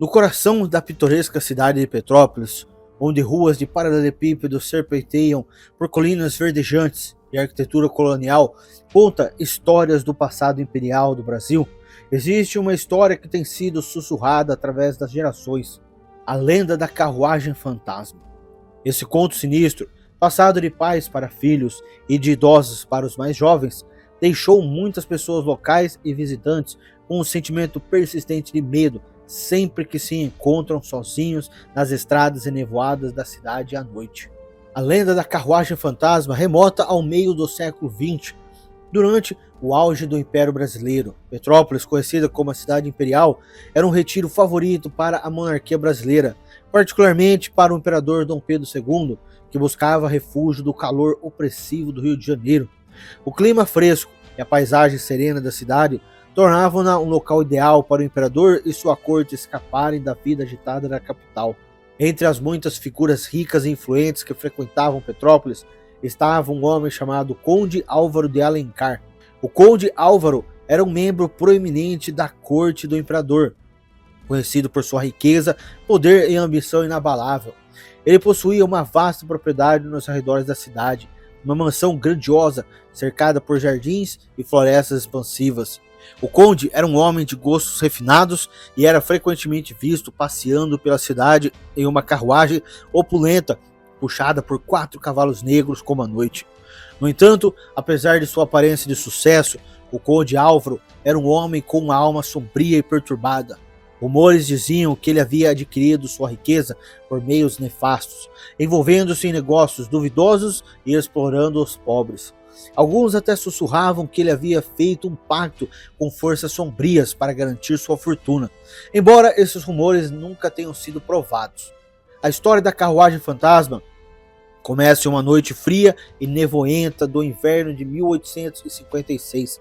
No coração da pitoresca cidade de Petrópolis, onde ruas de paralelepípedo serpenteiam por colinas verdejantes e a arquitetura colonial conta histórias do passado imperial do Brasil, existe uma história que tem sido sussurrada através das gerações: a lenda da carruagem fantasma. Esse conto sinistro, passado de pais para filhos e de idosos para os mais jovens, deixou muitas pessoas locais e visitantes com um sentimento persistente de medo sempre que se encontram sozinhos nas estradas enevoadas da cidade à noite. A lenda da carruagem fantasma remonta ao meio do século XX, durante o auge do Império Brasileiro. Petrópolis, conhecida como a cidade imperial, era um retiro favorito para a monarquia brasileira, particularmente para o imperador Dom Pedro II, que buscava refúgio do calor opressivo do Rio de Janeiro. O clima fresco e a paisagem serena da cidade tornavam-na um local ideal para o imperador e sua corte escaparem da vida agitada da capital. Entre as muitas figuras ricas e influentes que frequentavam Petrópolis, estava um homem chamado Conde Álvaro de Alencar. O Conde Álvaro era um membro proeminente da corte do imperador, conhecido por sua riqueza, poder e ambição inabalável. Ele possuía uma vasta propriedade nos arredores da cidade, uma mansão grandiosa, cercada por jardins e florestas expansivas. O conde era um homem de gostos refinados e era frequentemente visto passeando pela cidade em uma carruagem opulenta, puxada por 4 cavalos negros como a noite. No entanto, apesar de sua aparência de sucesso, o conde Álvaro era um homem com uma alma sombria e perturbada. Rumores diziam que ele havia adquirido sua riqueza por meios nefastos, envolvendo-se em negócios duvidosos e explorando os pobres. Alguns até sussurravam que ele havia feito um pacto com forças sombrias para garantir sua fortuna, embora esses rumores nunca tenham sido provados. A história da carruagem fantasma começa em uma noite fria e nevoenta do inverno de 1856.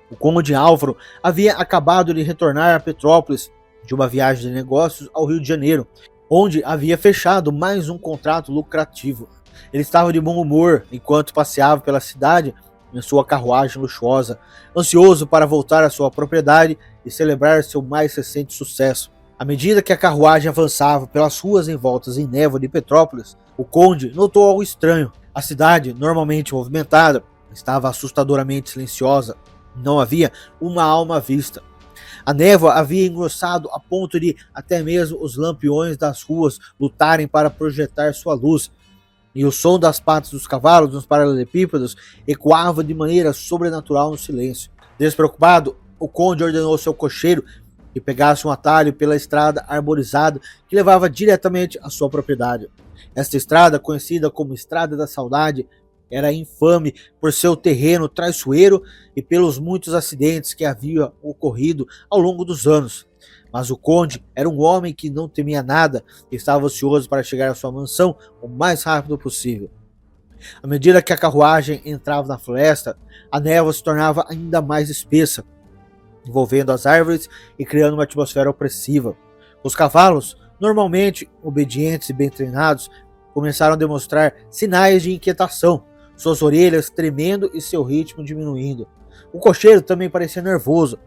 O conde Álvaro havia acabado de retornar a Petrópolis de uma viagem de negócios ao Rio de Janeiro, onde havia fechado mais um contrato lucrativo. Ele estava de bom humor enquanto passeava pela cidade em sua carruagem luxuosa, ansioso para voltar à sua propriedade e celebrar seu mais recente sucesso. À medida que a carruagem avançava pelas ruas envoltas em névoa de Petrópolis, o conde notou algo estranho. A cidade, normalmente movimentada, estava assustadoramente silenciosa. Não havia uma alma à vista. A névoa havia engrossado a ponto de até mesmo os lampiões das ruas lutarem para projetar sua luz, e o som das patas dos cavalos nos paralelepípedos ecoava de maneira sobrenatural no silêncio. Despreocupado, o conde ordenou seu cocheiro que pegasse um atalho pela estrada arborizada que levava diretamente à sua propriedade. Esta estrada, conhecida como Estrada da Saudade, era infame por seu terreno traiçoeiro e pelos muitos acidentes que haviam ocorrido ao longo dos anos. Mas o conde era um homem que não temia nada e estava ansioso para chegar à sua mansão o mais rápido possível. À medida que a carruagem entrava na floresta, a névoa se tornava ainda mais espessa, envolvendo as árvores e criando uma atmosfera opressiva. Os cavalos, normalmente obedientes e bem treinados, começaram a demonstrar sinais de inquietação, suas orelhas tremendo e seu ritmo diminuindo. O cocheiro também parecia nervoso,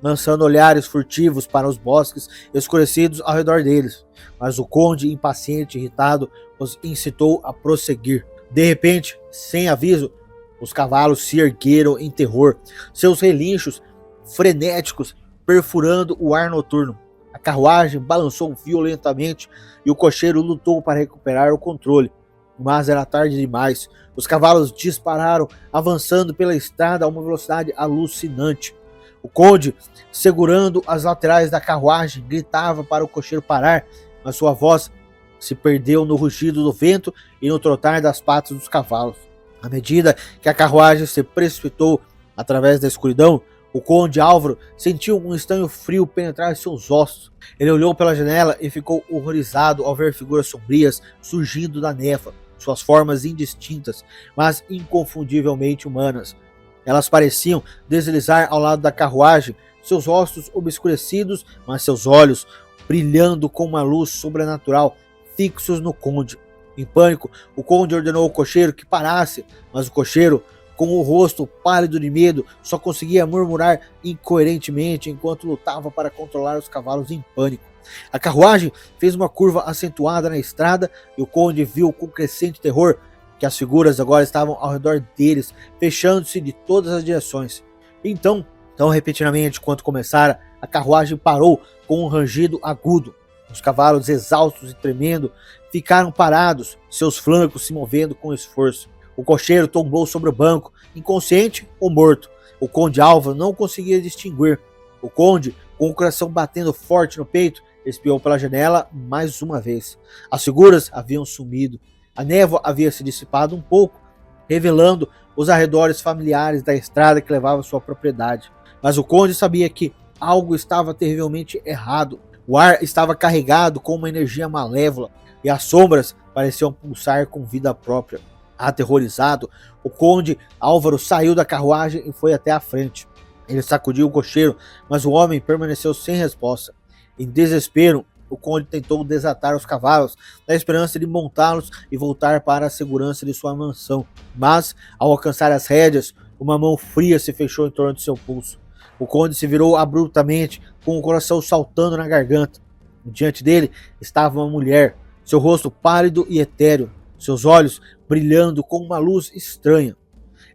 lançando olhares furtivos para os bosques escurecidos ao redor deles, mas o conde, impaciente e irritado, os incitou a prosseguir. De repente, sem aviso, os cavalos se ergueram em terror, seus relinchos frenéticos perfurando o ar noturno. A carruagem balançou violentamente e o cocheiro lutou para recuperar o controle, mas era tarde demais. Os cavalos dispararam, avançando pela estrada a uma velocidade alucinante. O conde, segurando as laterais da carruagem, gritava para o cocheiro parar, mas sua voz se perdeu no rugido do vento e no trotar das patas dos cavalos. À medida que a carruagem se precipitou através da escuridão, o conde Álvaro sentiu um estranho frio penetrar seus ossos. Ele olhou pela janela e ficou horrorizado ao ver figuras sombrias surgindo da névoa, suas formas indistintas, mas inconfundivelmente humanas. Elas pareciam deslizar ao lado da carruagem, seus rostos obscurecidos, mas seus olhos brilhando com uma luz sobrenatural, fixos no conde. Em pânico, o conde ordenou ao cocheiro que parasse, mas o cocheiro, com o rosto pálido de medo, só conseguia murmurar incoerentemente enquanto lutava para controlar os cavalos em pânico. A carruagem fez uma curva acentuada na estrada e o conde viu com crescente terror que as figuras agora estavam ao redor deles, fechando-se de todas as direções. Então, tão repentinamente quanto começara, a carruagem parou com um rangido agudo. Os cavalos, exaustos e tremendo, ficaram parados, seus flancos se movendo com esforço. O cocheiro tombou sobre o banco, inconsciente ou morto. O conde Álvaro não conseguia distinguir. O conde, com o coração batendo forte no peito, espiou pela janela mais uma vez. As figuras haviam sumido. A névoa havia se dissipado um pouco, revelando os arredores familiares da estrada que levava à sua propriedade. Mas o conde sabia que algo estava terrivelmente errado. O ar estava carregado com uma energia malévola e as sombras pareciam pulsar com vida própria. Aterrorizado, o conde Álvaro saiu da carruagem e foi até a frente. Ele sacudiu o cocheiro, mas o homem permaneceu sem resposta. Em desespero, o conde tentou desatar os cavalos, na esperança de montá-los e voltar para a segurança de sua mansão. Mas, ao alcançar as rédeas, uma mão fria se fechou em torno de seu pulso. O conde se virou abruptamente, com o coração saltando na garganta. Diante dele estava uma mulher, seu rosto pálido e etéreo, seus olhos brilhando com uma luz estranha.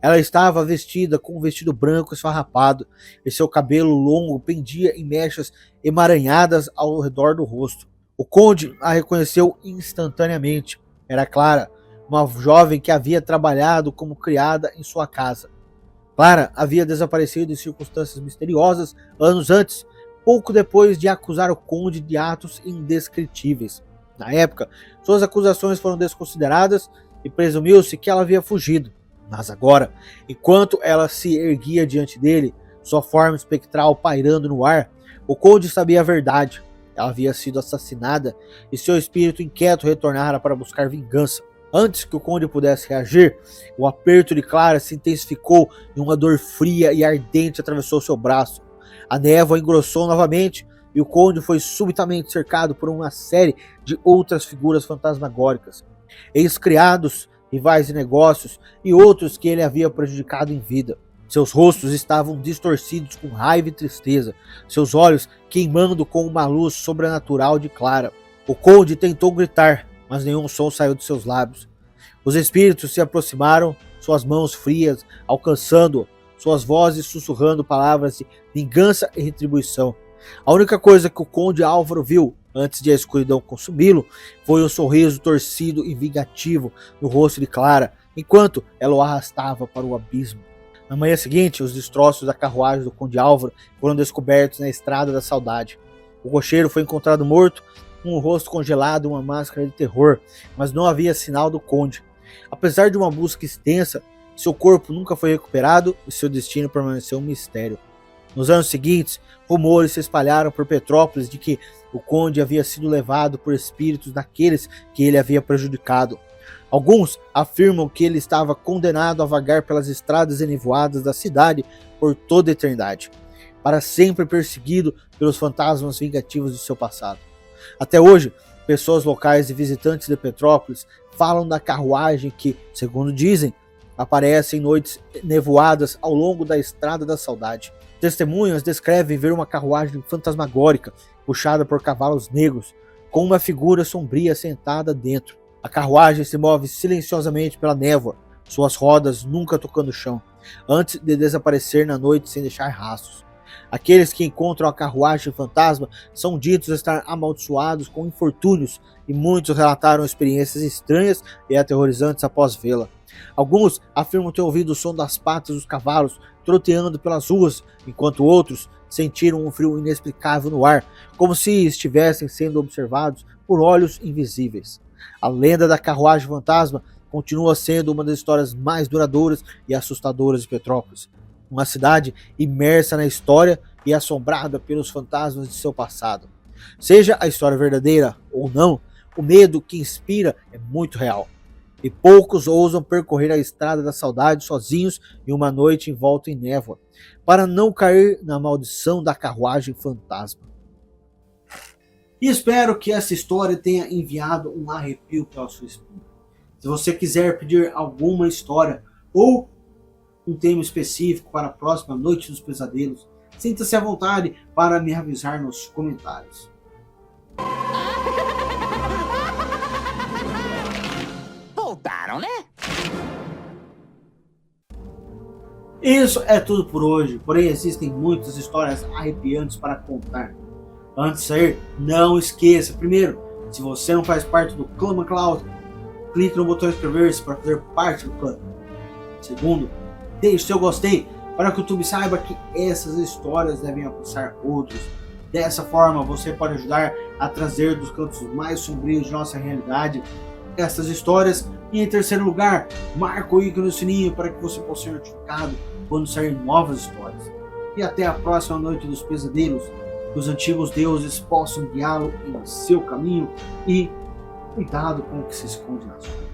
Ela estava vestida com um vestido branco esfarrapado, e seu cabelo longo pendia em mechas emaranhadas ao redor do rosto. O conde a reconheceu instantaneamente. Era Clara, uma jovem que havia trabalhado como criada em sua casa. Clara havia desaparecido em circunstâncias misteriosas anos antes, pouco depois de acusar o conde de atos indescritíveis. Na época, suas acusações foram desconsideradas e presumiu-se que ela havia fugido. Mas agora, enquanto ela se erguia diante dele, sua forma espectral pairando no ar, o conde sabia a verdade. Ela havia sido assassinada e seu espírito inquieto retornara para buscar vingança. Antes que o conde pudesse reagir, o aperto de Clara se intensificou e uma dor fria e ardente atravessou seu braço. A névoa engrossou novamente e o conde foi subitamente cercado por uma série de outras figuras fantasmagóricas. Ex-criados, rivais de negócios e outros que ele havia prejudicado em vida. Seus rostos estavam distorcidos com raiva e tristeza, seus olhos queimando com uma luz sobrenatural de Clara. O conde tentou gritar, mas nenhum som saiu de seus lábios. Os espíritos se aproximaram, suas mãos frias alcançando-o, suas vozes sussurrando palavras de vingança e retribuição. A única coisa que o conde Álvaro viu, antes de a escuridão consumi-lo, foi um sorriso torcido e vingativo no rosto de Clara, enquanto ela o arrastava para o abismo. Na manhã seguinte, os destroços da carruagem do conde Álvaro foram descobertos na estrada da saudade. O cocheiro foi encontrado morto, com o rosto congelado e uma máscara de terror, mas não havia sinal do conde. Apesar de uma busca extensa, seu corpo nunca foi recuperado e seu destino permaneceu um mistério. Nos anos seguintes, rumores se espalharam por Petrópolis de que o conde havia sido levado por espíritos daqueles que ele havia prejudicado. Alguns afirmam que ele estava condenado a vagar pelas estradas enevoadas da cidade por toda a eternidade, para sempre perseguido pelos fantasmas vingativos de seu passado. Até hoje, pessoas locais e visitantes de Petrópolis falam da carruagem que, segundo dizem, aparece em noites nevoadas ao longo da Estrada da Saudade. Testemunhas descrevem ver uma carruagem fantasmagórica puxada por cavalos negros, com uma figura sombria sentada dentro. A carruagem se move silenciosamente pela névoa, suas rodas nunca tocando o chão, antes de desaparecer na noite sem deixar rastros. Aqueles que encontram a carruagem fantasma são ditos estar amaldiçoados com infortúnios e muitos relataram experiências estranhas e aterrorizantes após vê-la. Alguns afirmam ter ouvido o som das patas dos cavalos troteando pelas ruas, enquanto outros sentiram um frio inexplicável no ar, como se estivessem sendo observados por olhos invisíveis. A lenda da carruagem fantasma continua sendo uma das histórias mais duradouras e assustadoras de Petrópolis. Uma cidade imersa na história e assombrada pelos fantasmas de seu passado. Seja a história verdadeira ou não, o medo que inspira é muito real. E poucos ousam percorrer a estrada da saudade sozinhos em uma noite envolta em névoa, para não cair na maldição da carruagem fantasma. E espero que essa história tenha enviado um arrepio para sua espírito. Se você quiser pedir alguma história ou um tema específico para a próxima Noite dos Pesadelos, sinta-se à vontade para me avisar nos comentários. Isso é tudo por hoje, porém existem muitas histórias arrepiantes para contar. Antes de sair, não esqueça, primeiro, se você não faz parte do Clã MacLeod, clique no botão inscrever-se para fazer parte do clã. Segundo, deixe seu gostei para que o YouTube saiba que essas histórias devem alcançar outros. Dessa forma, você pode ajudar a trazer dos cantos mais sombrios de nossa realidade essas histórias. E em terceiro lugar, marca o ícone do sininho para que você possa ser notificado quando sair novas histórias. E até a próxima noite dos pesadelos, que os antigos deuses possam guiá-lo em seu caminho e cuidado com o que se esconde na sua.